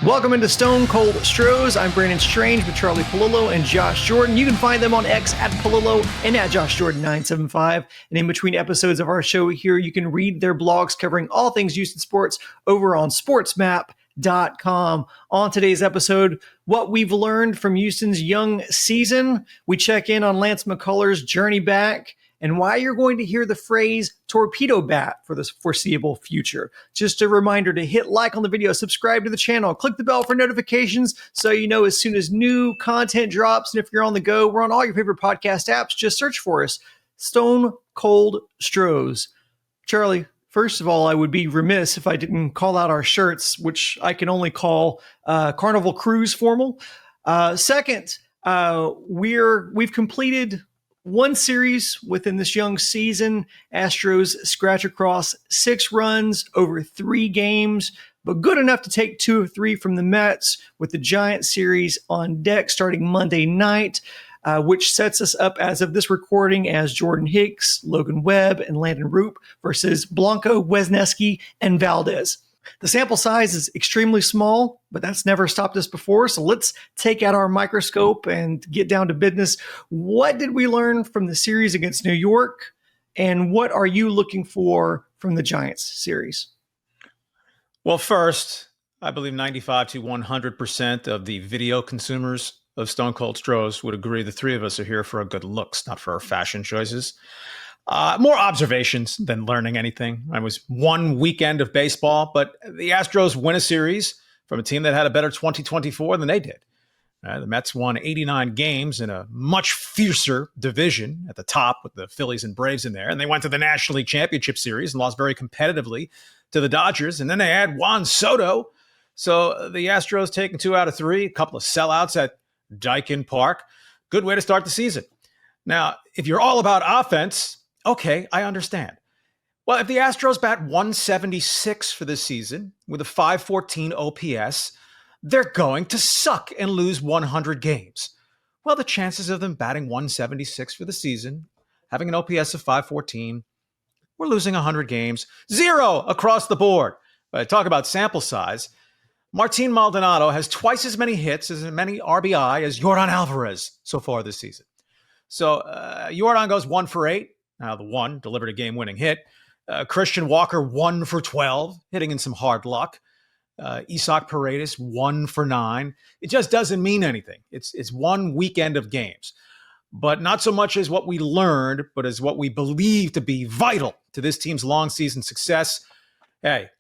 Welcome into Stone Cold Stros. I'm Brandon Strange with Charlie Palillo and Josh Jordan. You can find them on X at Palillo and at Josh Jordan 975. And in between episodes of our show here, you can read their blogs covering all things Houston sports over on sportsmap.com. On today's episode, what we've learned from Houston's young season. We check in on Lance McCullers' journey back and why you're going to hear the phrase torpedo bat for the foreseeable future. Just a reminder to hit like on the video, subscribe to the channel, click the bell for notifications so you know as soon as new content drops. And if you're on the go, we're on all your favorite podcast apps. Just search for us, Stone Cold Stros. Charlie, first of all, I would be remiss if I didn't call out our shirts, which I can only call Carnival Cruise formal. Second, we've completed one series within this young season. Astros scratch across 6 runs over 3 games, but good enough to take 2 of 3 from the Mets, with the Giant series on deck starting Monday night, which sets us up as of this recording as Jordan Hicks, Logan Webb, and Landon Roop versus Blanco, Wesneski, and Valdez. The sample size is extremely small, but that's never stopped us before. So let's take out our microscope and get down to business. What did we learn from the series against New York? And what are you looking for from the Giants series? Well, first, I believe 95 to 100% of the video consumers of Stone Cold Stros would agree the three of us are here for our good looks, not for our fashion choices. More observations than learning anything. It was one weekend of baseball, but the Astros win a series from a team that had a better 2024 than they did. The Mets won 89 games in a much fiercer division at the top with the Phillies and Braves in there. And they went to the National League Championship Series and lost very competitively to the Dodgers. And then they had Juan Soto. So the Astros taking 2 out of 3, a couple of sellouts at Daikin Park. Good way to start the season. Now, if you're all about offense, okay, I understand. Well, if the Astros bat 176 for this season with a 514 OPS, they're going to suck and lose 100 games. Well, the chances of them batting 176 for the season, having an OPS of 514, we're losing 100 games, 0 across the board. But talk about sample size. Martin Maldonado has twice as many hits, as many RBI as Yordan Alvarez so far this season. So Yordan goes 1 for 8. Now, the one delivered a game-winning hit. Christian Walker, 1 for 12, hitting in some hard luck. Isaac Paredes, 1 for 9. It just doesn't mean anything. It's one weekend of games. But not so much as what we learned, but as what we believe to be vital to this team's long season success. Hey,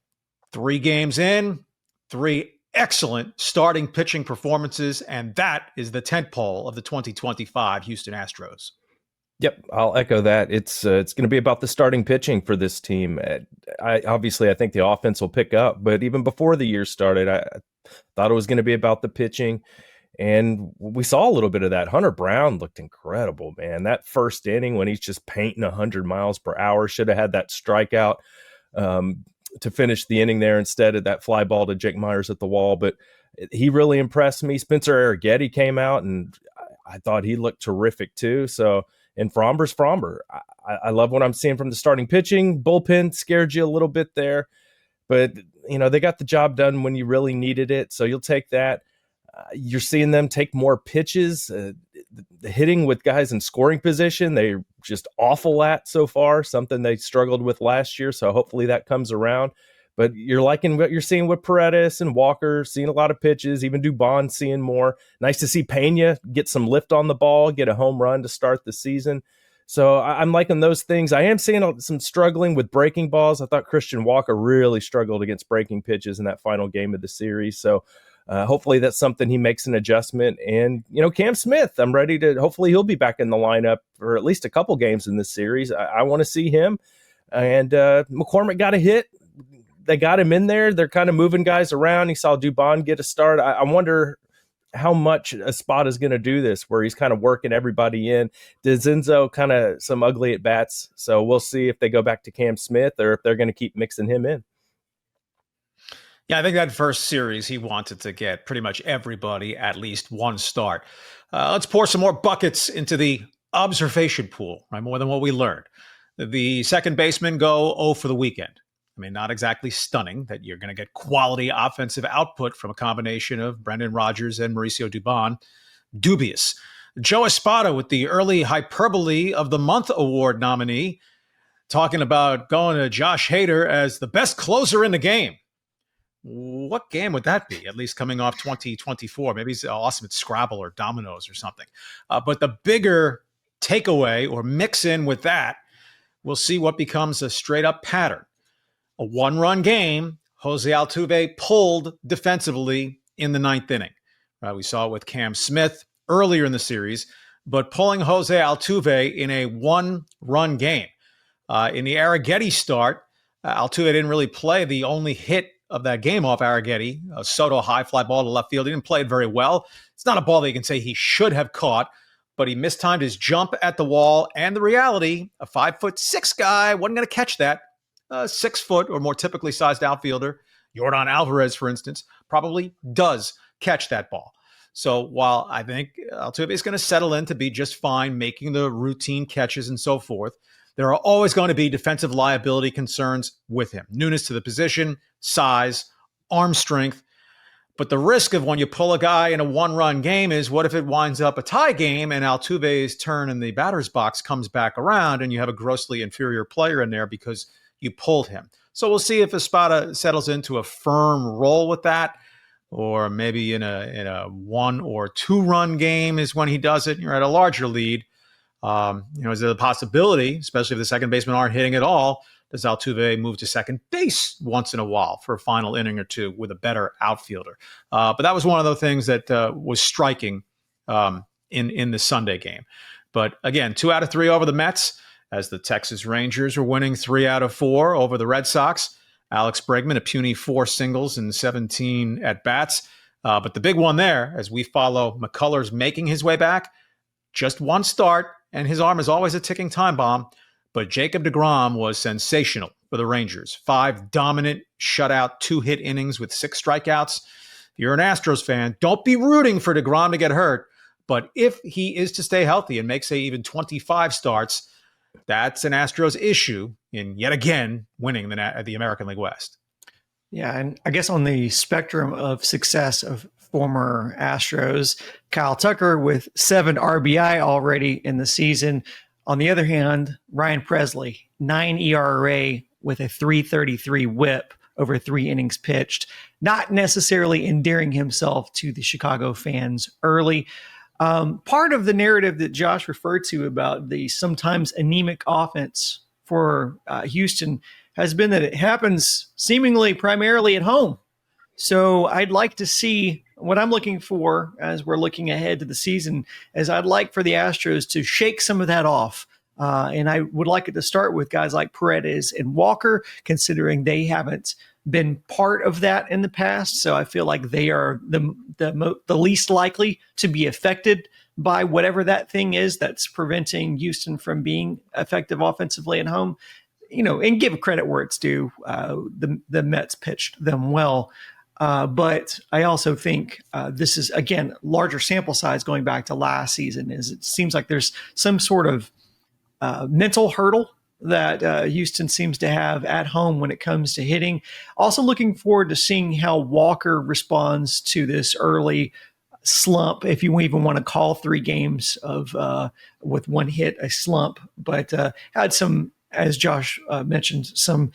3 games in, 3 excellent starting pitching performances, and that is the tentpole of the 2025 Houston Astros. Yep, I'll echo that. It's going to be about the starting pitching for this team. I think the offense will pick up, but even before the year started, I thought it was going to be about the pitching, and we saw a little bit of that. Hunter Brown looked incredible, man. That first inning when he's just painting 100 miles per hour, should have had that strikeout to finish the inning there instead of that fly ball to Jake Myers at the wall. But he really impressed me. Spencer Arrighetti came out, and I thought he looked terrific too. So. And Fromber's Fromber. I love what I'm seeing from the starting pitching. Bullpen scared you a little bit there, but they got the job done when you really needed it. So you'll take that. You're seeing them take more pitches. The hitting with guys in scoring position, they're just awful at so far, something they struggled with last year. So hopefully that comes around. But you're liking what you're seeing with Paredes and Walker, seeing a lot of pitches, even Dubon seeing more. Nice to see Pena get some lift on the ball, get a home run to start the season. So I'm liking those things. I am seeing some struggling with breaking balls. I thought Christian Walker really struggled against breaking pitches in that final game of the series. So hopefully that's something he makes an adjustment. And, Cam Smith, I'm ready to – hopefully he'll be back in the lineup for at least a couple games in this series. I want to see him. And McCormick got a hit. They got him in there. They're kind of moving guys around. He saw Dubon get a start. I wonder how much Espada is going to do this, where he's kind of working everybody in. Dezenzo kind of some ugly at bats. So we'll see if they go back to Cam Smith or if they're going to keep mixing him in. Yeah, I think that first series he wanted to get pretty much everybody at least one start. Let's pour some more buckets into the observation pool, right? More than what we learned. The second basemen go 0 for the weekend. I mean, not exactly stunning that you're going to get quality offensive output from a combination of Brendan Rodgers and Mauricio Dubon. Dubious. Joe Espada with the early Hyperbole of the Month award nominee, talking about going to Josh Hader as the best closer in the game. What game would that be? At least coming off 2024. Maybe he's awesome at Scrabble or Dominoes or something. But the bigger takeaway or mix in with that, we'll see what becomes a straight up pattern. A one-run game, Jose Altuve pulled defensively in the ninth inning. We saw it with Cam Smith earlier in the series, but pulling Jose Altuve in a one-run game. In the Arrighetti start, Altuve didn't really play. The only hit of that game off Arrighetti, a Soto high fly ball to left field. He didn't play it very well. It's not a ball that you can say he should have caught, but he mistimed his jump at the wall. And the reality, a 5'6" guy wasn't going to catch that. A 6 foot or more typically sized outfielder, Yordan Alvarez, for instance, probably does catch that ball. So while I think Altuve is going to settle in to be just fine, making the routine catches and so forth, there are always going to be defensive liability concerns with him. Newness to the position, size, arm strength. But the risk of when you pull a guy in a one-run game is what if it winds up a tie game and Altuve's turn in the batter's box comes back around and you have a grossly inferior player in there because you pulled him. So we'll see if Espada settles into a firm role with that, or maybe in a 1 or 2 run game is when he does it. You're at a larger lead. Is there a possibility, especially if the second basemen aren't hitting at all, does Altuve move to second base once in a while for a final inning or two with a better outfielder? But that was one of the things that was striking in the Sunday game. But again, 2 out of 3 over the Mets, as the Texas Rangers were winning 3 out of 4 over the Red Sox. Alex Bregman, a puny 4 singles and 17 at-bats. But the big one there, as we follow McCullers making his way back, just 1 start, and his arm is always a ticking time bomb. But Jacob deGrom was sensational for the Rangers. 5 dominant shutout, 2-hit innings with 6 strikeouts. If you're an Astros fan, don't be rooting for deGrom to get hurt. But if he is to stay healthy and make, say, even 25 starts, that's an Astros issue in, yet again, winning the American League West. Yeah, and I guess on the spectrum of success of former Astros, Kyle Tucker with 7 RBI already in the season. On the other hand, Ryan Presley, 9 ERA with a 3.33 whip over 3 innings pitched, not necessarily endearing himself to the Chicago fans early. Part of the narrative that Josh referred to about the sometimes anemic offense for Houston has been that it happens seemingly primarily at home. So I'd like to see what I'm looking for as we're looking ahead to the season, is I'd like for the Astros to shake some of that off. And I would like it to start with guys like Paredes and Walker, considering they haven't been part of that in the past. So I feel like they are the least likely to be affected by whatever that thing is that's preventing Houston from being effective offensively at home. And give credit where it's due. The Mets pitched them well. But I also think this is, again, larger sample size going back to last season. Is it seems like there's some sort of mental hurdle that Houston seems to have at home when it comes to hitting. Also looking forward to seeing how Walker responds to this early slump, if you even want to call 3 games of with 1 hit a slump, but had some, as Josh mentioned, some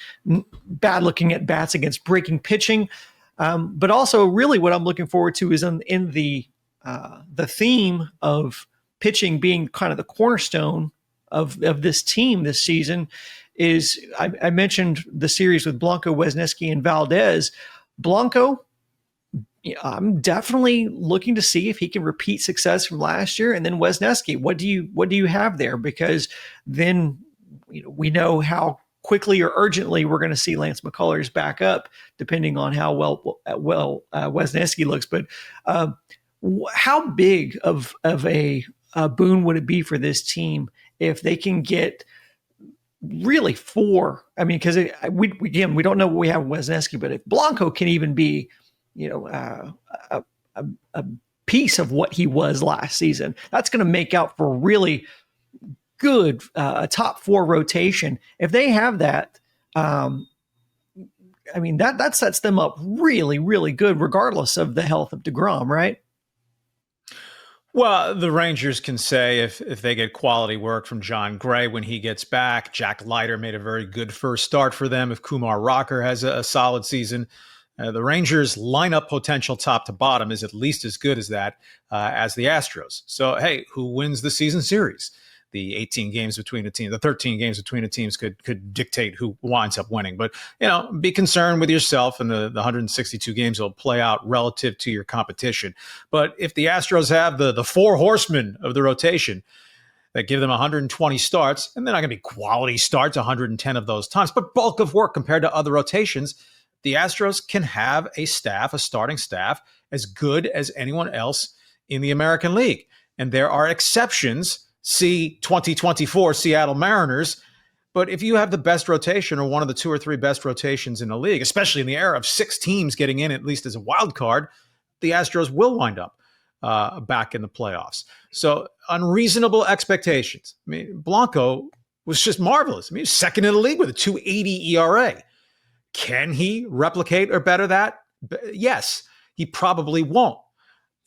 bad looking at bats against breaking pitching. But also really what I'm looking forward to is in the theme of pitching being kind of the cornerstone of this team this season is I mentioned the series with Blanco, Wisniewski, and Valdez. Blanco, I'm definitely looking to see if he can repeat success from last year. And then Wisniewski, what do you have there? Because then we know how quickly or urgently we're going to see Lance McCullers back up, depending on how well Wisniewski looks. But how big of a boon would it be for this team if they can get really 4? I mean, because we don't know what we have with Wisniewski, but if Blanco can even be, a piece of what he was last season, that's going to make out for really good a top 4 rotation. If they have that, I mean, that sets them up really, really good, regardless of the health of DeGrom, right? Well, the Rangers can say if they get quality work from John Gray when he gets back. Jack Leiter made a very good first start for them. If Kumar Rocker has a solid season, the Rangers' lineup potential top to bottom is at least as good as that as the Astros. So, hey, who wins the season series? The 18 games between the teams, the 13 games between the teams could dictate who winds up winning. But, be concerned with yourself, and the 162 games will play out relative to your competition. But if the Astros have the four horsemen of the rotation that give them 120 starts, and they're not going to be quality starts 110 of those times, but bulk of work compared to other rotations, the Astros can have a starting staff, as good as anyone else in the American League. And there are exceptions. See 2024 Seattle Mariners. But if you have the best rotation or one of the two or three best rotations in the league, especially in the era of 6 teams getting in at least as a wild card, the Astros will wind up back in the playoffs. So unreasonable expectations. I mean, Blanco was just marvelous. I mean, he was second in the league with a 2.80 ERA. Can he replicate or better that? Yes, he probably won't.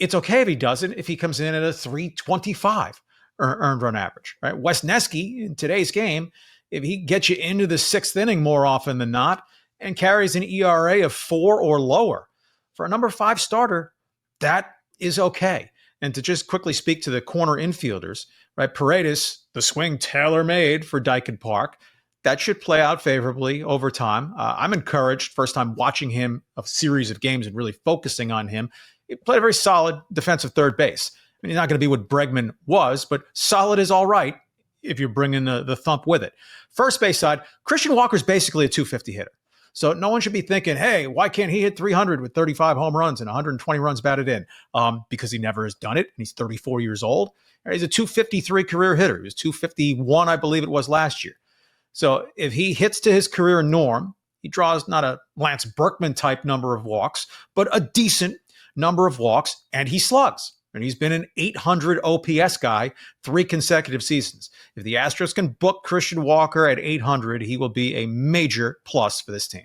It's okay if he doesn't, if he comes in at a 3.25 earned run average, right? Wes Neski in today's game, if he gets you into the 6th inning more often than not and carries an ERA of 4 or lower for a number 5 starter, that is okay. And to just quickly speak to the corner infielders, right? Paredes, the swing tailor-made for Dyken Park, that should play out favorably over time. I'm encouraged, first time watching him, a series of games and really focusing on him. He played a very solid defensive third base. I mean, he's not going to be what Bregman was, but solid is all right if you're bringing the thump with it. First base side, Christian Walker's basically a 250 hitter. So no one should be thinking, hey, why can't he hit 300 with 35 home runs and 120 runs batted in? Because he never has done it, and he's 34 years old. He's a 253 career hitter. He was 251, I believe it was last year. So if he hits to his career norm, he draws not a Lance Berkman type number of walks, but a decent number of walks, and he slugs. And he's been an 800 OPS guy 3 consecutive seasons. If the Astros can book Christian Walker at 800, he will be a major plus for this team.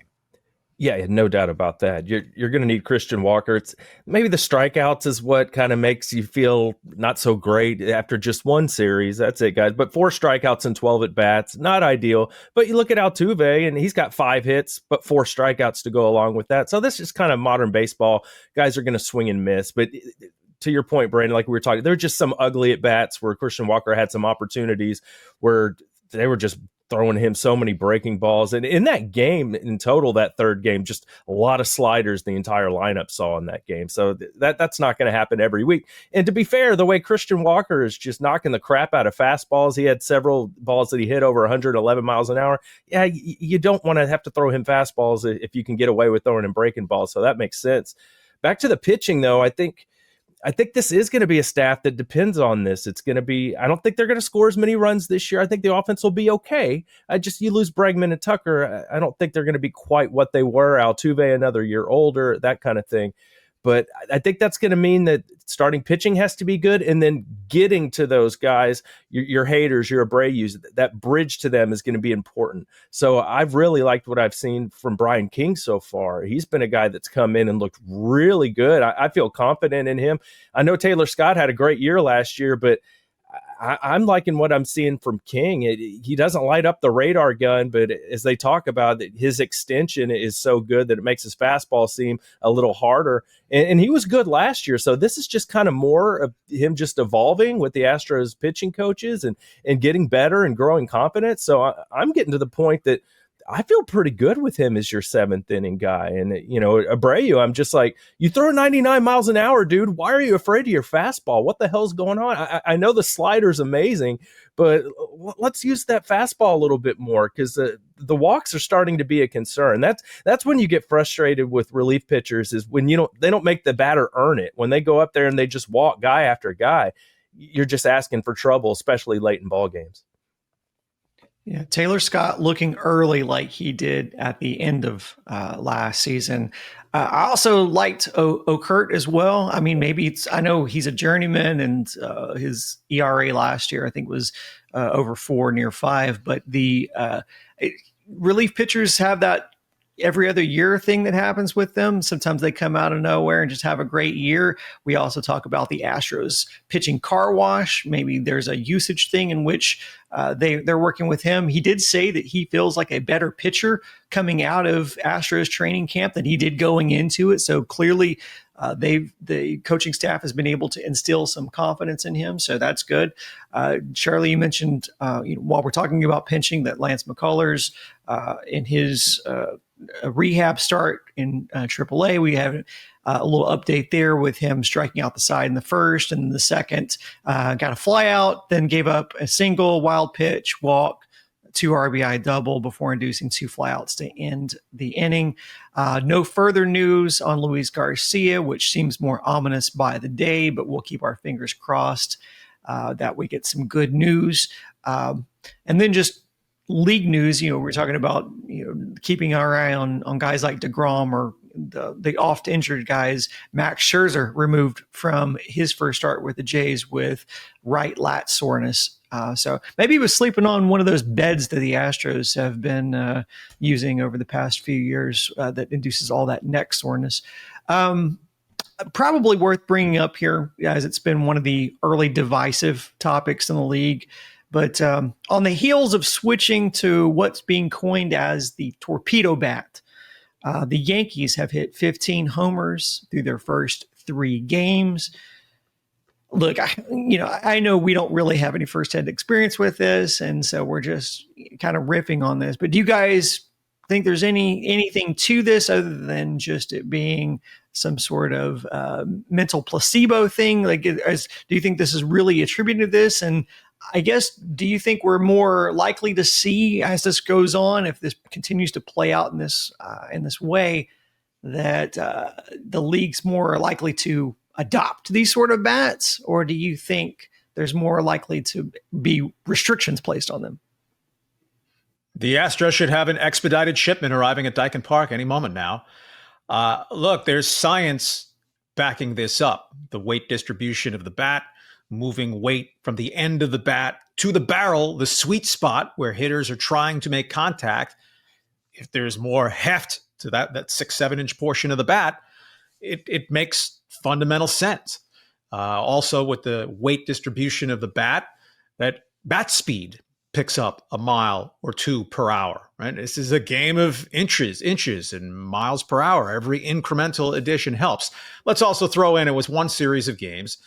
Yeah, no doubt about that. You're going to need Christian Walker. It's maybe the strikeouts is what kind of makes you feel not so great after just one series. That's it, guys. But 4 strikeouts and 12 at bats, not ideal. But you look at Altuve, and he's got 5 hits, but 4 strikeouts to go along with that. So this is kind of modern baseball. Guys are going to swing and miss, but to your point, Brandon, like we were talking, there were just some ugly at bats where Christian Walker had some opportunities where they were just throwing him so many breaking balls. And in that game, in total, that third game, just a lot of sliders the entire lineup saw in that game. So that's not going to happen every week. And to be fair, the way Christian Walker is just knocking the crap out of fastballs, he had several balls that he hit over 111 miles an hour. Yeah, you don't want to have to throw him fastballs if you can get away with throwing him breaking balls. So that makes sense. Back to the pitching, though, I think this is going to be a staff that depends on this. It's going to be, I don't think they're going to score as many runs this year. I think the offense will be okay. You lose Bregman and Tucker. I don't think they're going to be quite what they were. Altuve, another year older, that kind of thing. But I think that's going to mean that starting pitching has to be good, and then getting to those guys, your haters, your Abreu's, that bridge to them is going to be important. So I've really liked what I've seen from Brian King so far. He's been a guy that's come in and looked really good. I feel confident in him. I know Taylor Scott had a great year last year, but I'm liking what I'm seeing from King. He doesn't light up the radar gun, but as they talk about it, his extension is so good that it makes his fastball seem a little harder. And he was good last year. So this is just kind of more of him just evolving with the Astros pitching coaches and getting better and growing confidence. So I'm getting to the point that I feel pretty good with him as your 7th inning guy. And, Abreu, I'm just like, you throw 99 miles an hour, dude. Why are you afraid of your fastball? What the hell's going on? I know the slider's amazing, but let's use that fastball a little bit more, because the walks are starting to be a concern. That's when you get frustrated with relief pitchers, is when they don't make the batter earn it. When they go up there and they just walk guy after guy, you're just asking for trouble, especially late in ball games. Yeah, Taylor Scott looking early like he did at the end of last season. I also liked Okert as well. I mean, I know he's a journeyman, and his ERA last year I think was over 4, near 5. But the relief pitchers have that every other year thing that happens with them. Sometimes they come out of nowhere and just have a great year. We also talk about the Astros pitching car wash. Maybe there's a usage thing in which they're working with him. He did say that he feels like a better pitcher coming out of Astros training camp than he did going into it. So clearly, the coaching staff has been able to instill some confidence in him, so that's good. Charlie, you mentioned while we're talking about pitching that Lance McCullers in his rehab start in AAA, we have a little update there with him striking out the side in the first, and the second got a fly out, then gave up a single, wild pitch, walk, 2 RBI double before inducing 2 flyouts to end the inning. No further news on Luis Garcia, which seems more ominous by the day, but we'll keep our fingers crossed that we get some good news. And then just league news, we're talking about keeping our eye on guys like DeGrom or the oft injured guys. Max Scherzer removed from his first start with the Jays with right lat soreness. So maybe he was sleeping on one of those beds that the Astros have been using over the past few years that induces all that neck soreness. Probably worth bringing up here, as it's been one of the early divisive topics in the league. But on the heels of switching to what's being coined as the torpedo bat, the Yankees have hit 15 homers through their first 3 games. Look, I know we don't really have any firsthand experience with this, and so we're just kind of riffing on this. But do you guys think there's anything to this other than just it being some sort of mental placebo thing? Like, do you think this is really attributed to this? And I guess, do you think we're more likely to see as this goes on, if this continues to play out in this way, that the league's more likely to adopt these sort of bats, or do you think there's more likely to be restrictions placed on them? The Astros should have an expedited shipment arriving at Dyken Park any moment now. Look, there's science backing this up. The weight distribution of the bat, moving weight from the end of the bat to the barrel, the sweet spot where hitters are trying to make contact. If there's more heft to that 6-7 inch portion of the bat, it makes fundamental sense. Also, with the weight distribution of the bat, that bat speed picks up a mile or 2 per hour, right? This is a game of inches and miles per hour. Every incremental addition helps. Let's also throw in, it was one series of games.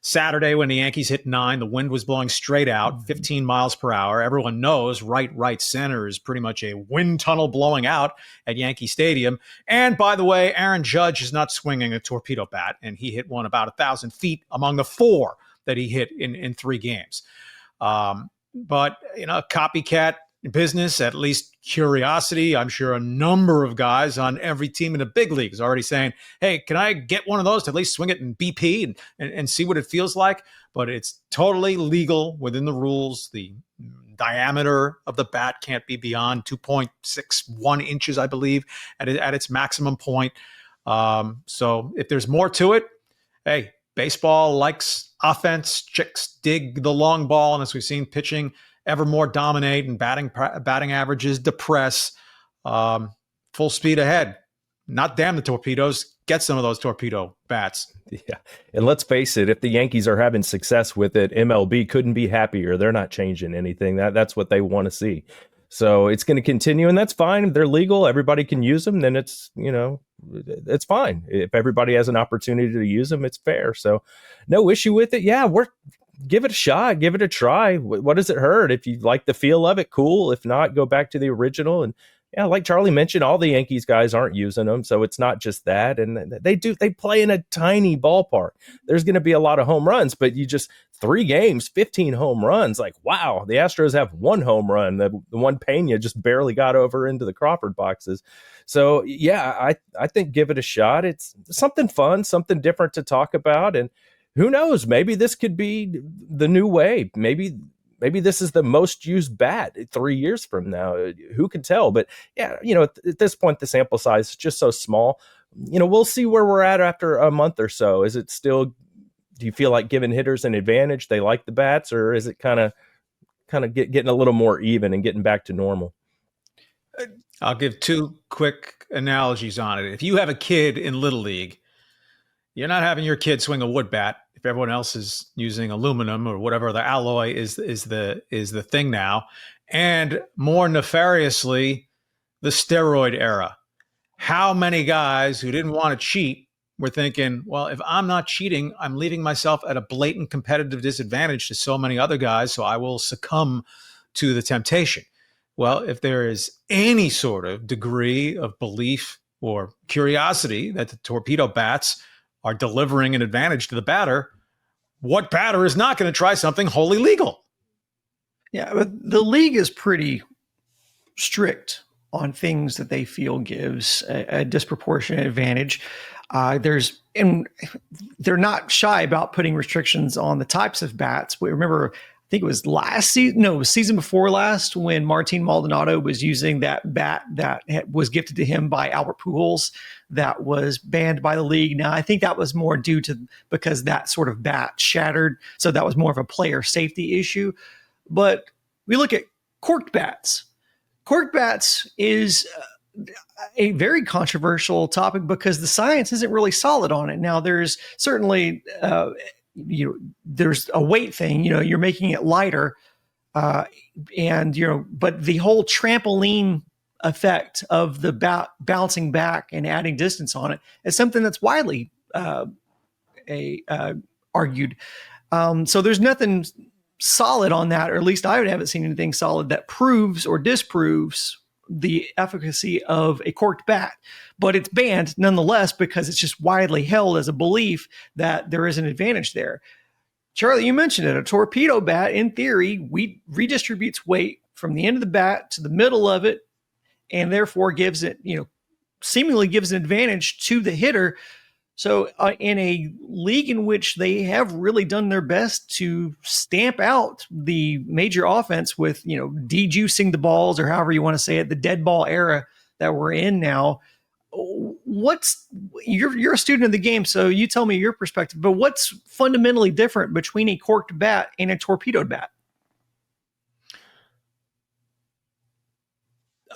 Saturday, when the Yankees hit 9, the wind was blowing straight out, 15 miles per hour. Everyone knows right center is pretty much a wind tunnel blowing out at Yankee Stadium. And by the way, Aaron Judge is not swinging a torpedo bat, and he hit one about 1,000 feet among the 4 that he hit in 3 games. But, copycat business, at least curiosity. I'm sure a number of guys on every team in the big leagues already saying, hey, can I get one of those to at least swing it in BP and see what it feels like? But it's totally legal within the rules. The diameter of the bat can't be beyond 2.61 inches, I believe, at its maximum point. So if there's more to it, hey, baseball likes offense. Chicks dig the long ball. And as we've seen, pitching ever more dominate and batting averages depress. Full speed ahead. Not damn the torpedoes. Get some of those torpedo bats. Yeah. And let's face it, if the Yankees are having success with it, MLB couldn't be happier. They're not changing anything. That's what they want to see. So it's going to continue, and that's fine. They're legal. Everybody can use them. Then it's fine. If everybody has an opportunity to use them, it's fair. So no issue with it. Yeah, give it a shot. Give it a try. What does it hurt? If you like the feel of it, cool. If not, go back to the original. And yeah, like Charlie mentioned, all the Yankees guys aren't using them. So it's not just that. And they play in a tiny ballpark. There's going to be a lot of home runs, but 3 games, 15 home runs. Like, wow, the Astros have 1 home run. The one Pena just barely got over into the Crawford boxes. So yeah, I think give it a shot. It's something fun, something different to talk about. And who knows? Maybe this could be the new way. Maybe this is the most used bat 3 years from now. Who can tell? But yeah, at this point, the sample size is just so small. We'll see where we're at after a month or so. Is it still? Do you feel like giving hitters an advantage? They like the bats, or is it kind of getting a little more even and getting back to normal? I'll give two quick analogies on it. If you have a kid in Little League, you're not having your kid swing a wood bat if everyone else is using aluminum or whatever the alloy is the thing now. And more nefariously, the steroid era. How many guys who didn't want to cheat were thinking, well, if I'm not cheating, I'm leaving myself at a blatant competitive disadvantage to so many other guys, so I will succumb to the temptation. Well, if there is any sort of degree of belief or curiosity that the torpedo bats are delivering an advantage to the batter, what batter is not going to try something wholly legal? Yeah, but the league is pretty strict on things that they feel gives a disproportionate advantage. And they're not shy about putting restrictions on the types of bats. But remember, I think it was last season, no, it was season before last, when Martin Maldonado was using that bat that was gifted to him by Albert Pujols that was banned by the league. Now, I think that was more due to because that sort of bat shattered. So that was more of a player safety issue. But we look at corked bats. Corked bats is a very controversial topic because the science isn't really solid on it. Now, there's certainly, there's a weight thing. You're making it lighter, but the whole trampoline effect of the bat bouncing back and adding distance on it is something that's widely argued. So there's nothing solid on that, or at least I haven't seen anything solid that proves or disproves the efficacy of a corked bat, but it's banned nonetheless because it's just widely held as a belief that there is an advantage there. Charlie, you mentioned it. A torpedo bat, in theory, redistributes weight from the end of the bat to the middle of it, and therefore gives it, seemingly gives an advantage to the hitter. So in a league in which they have really done their best to stamp out the major offense with, de-juicing the balls, or however you want to say it, the dead ball era that we're in now, you're a student of the game, so you tell me your perspective, but what's fundamentally different between a corked bat and a torpedoed bat?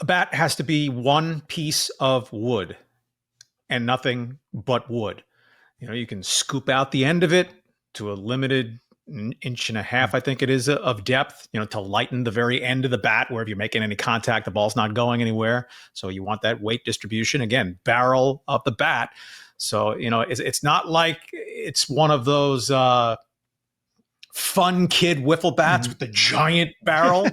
A bat has to be one piece of wood and nothing but wood. You can scoop out the end of it to a limited inch and a half, I think it is, of depth, to lighten the very end of the bat, where if you're making any contact, the ball's not going anywhere. So you want that weight distribution, again, barrel of the bat. So, it's not like it's one of those fun kid wiffle bats with the giant barrel.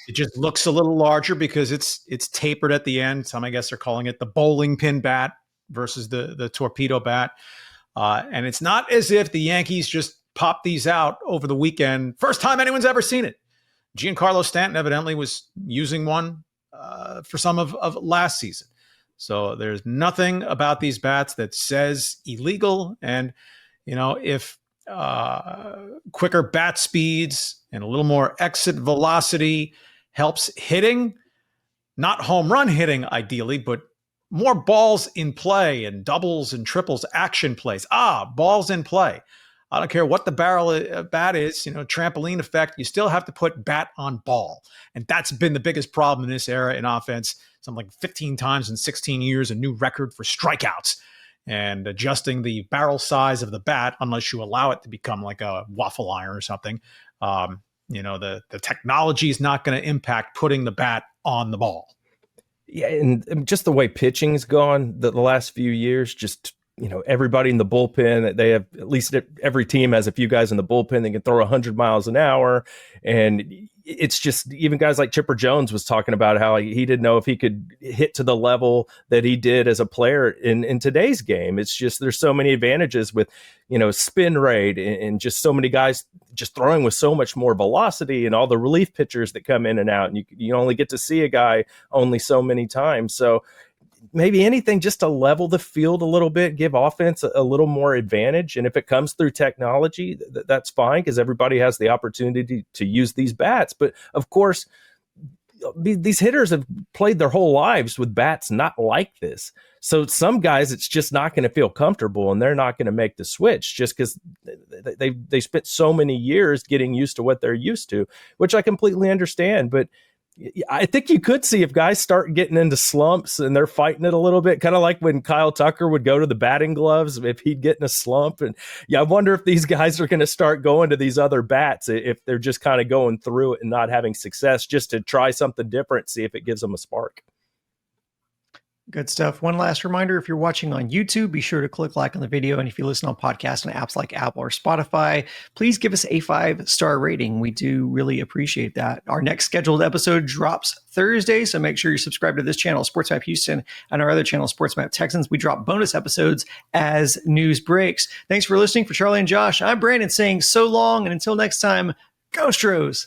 It just looks a little larger because it's tapered at the end. Some, I guess, are calling it the bowling pin bat versus the torpedo bat. And it's not as if the Yankees just popped these out over the weekend. First time anyone's ever seen it. Giancarlo Stanton evidently was using one for some of last season. So there's nothing about these bats that says illegal. And, if quicker bat speeds and a little more exit velocity helps hitting, not home run hitting ideally, but more balls in play and doubles and triples, action plays. Balls in play. I don't care what the barrel bat is, trampoline effect, you still have to put bat on ball. And that's been the biggest problem in this era in offense. Something like 15 times in 16 years, a new record for strikeouts. And adjusting the barrel size of the bat, unless you allow it to become like a waffle iron or something, the technology is not going to impact putting the bat on the ball. Yeah, and just the way pitching's gone the last few years, just, everybody in the bullpen, they have, at least every team has a few guys in the bullpen that can throw 100 miles an hour. And it's just, even guys like Chipper Jones was talking about how he didn't know if he could hit to the level that he did as a player in today's game. It's just, there's so many advantages with, spin rate and just so many guys just throwing with so much more velocity, and all the relief pitchers that come in and out, and you only get to see a guy only so many times. So maybe anything just to level the field a little bit, give offense a little more advantage. And if it comes through technology, that's fine, because everybody has the opportunity to use these bats. But of course, these hitters have played their whole lives with bats not like this. So some guys, it's just not going to feel comfortable, and they're not going to make the switch just because they spent so many years getting used to what they're used to, which I completely understand. But I think you could see if guys start getting into slumps and they're fighting it a little bit, kind of like when Kyle Tucker would go to the batting gloves, if he'd get in a slump. And I wonder if these guys are going to start going to these other bats, if they're just kind of going through it and not having success, just to try something different, see if it gives them a spark. Good stuff. One last reminder, if you're watching on YouTube, be sure to click like on the video. And if you listen on podcasts on apps like Apple or Spotify, please give us a 5-star rating. We do really appreciate that. Our next scheduled episode drops Thursday, so make sure you subscribe to this channel, SportsMap Houston, and our other channel, SportsMap Texans. We drop bonus episodes as news breaks. Thanks for listening. For Charlie and Josh, I'm Brandon saying so long, and until next time, go Stros.